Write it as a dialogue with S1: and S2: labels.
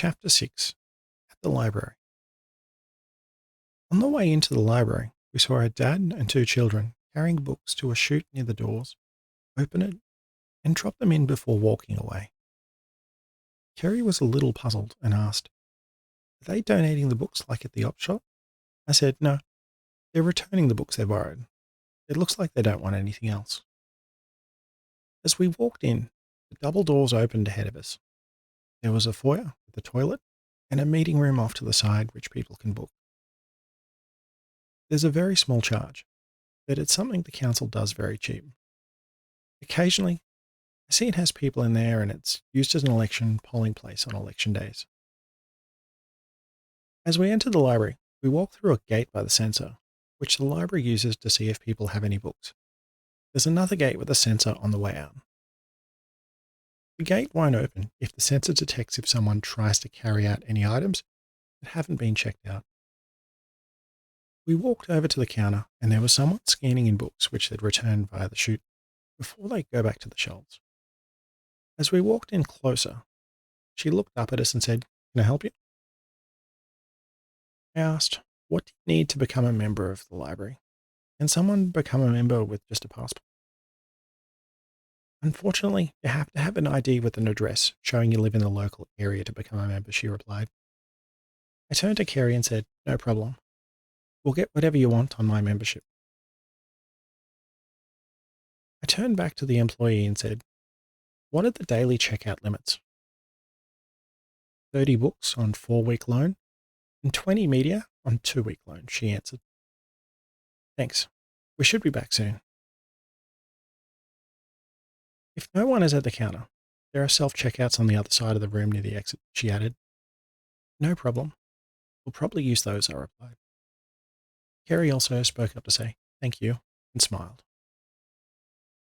S1: Chapter 6 at the library. On the way into the library, we saw a dad and two children carrying books to a chute near the doors, open it, and drop them in before walking away. Kerry was a little puzzled and asked, "Are they donating the books like at the op shop?" I said, "No, they're returning the books they borrowed. It looks like they don't want anything else." As we walked in, the double doors opened ahead of us. There was a foyer with a toilet and a meeting room off to the side which people can book. There's a very small charge, but it's something the council does very cheap. Occasionally, I see it has people in there and it's used as an election polling place on election days. As we enter the library, we walk through a gate by the sensor, which the library uses to see if people have any books. There's another gate with a sensor on the way out. The gate won't open if the sensor detects if someone tries to carry out any items that haven't been checked out. We walked over to the counter and there was someone scanning in books which they'd returned via the chute before they go back to the shelves. As we walked in closer, she looked up at us and said, "Can I help you?" I asked, "What do you need to become a member of the library? Can someone become a member with just a passport?" "Unfortunately, you have to have an ID with an address showing you live in the local area to become a member," she replied. I turned to Kerry and said, "No problem. We'll get whatever you want on my membership." I turned back to the employee and said, "What are the daily checkout limits?" 30 books on 4-week loan and 20 media on 2-week loan, she answered. "Thanks. We should be back soon." "If no one is at the counter, there are self-checkouts on the other side of the room near the exit," she added. "No problem. We'll probably use those," I replied. Kerry also spoke up to say thank you and smiled.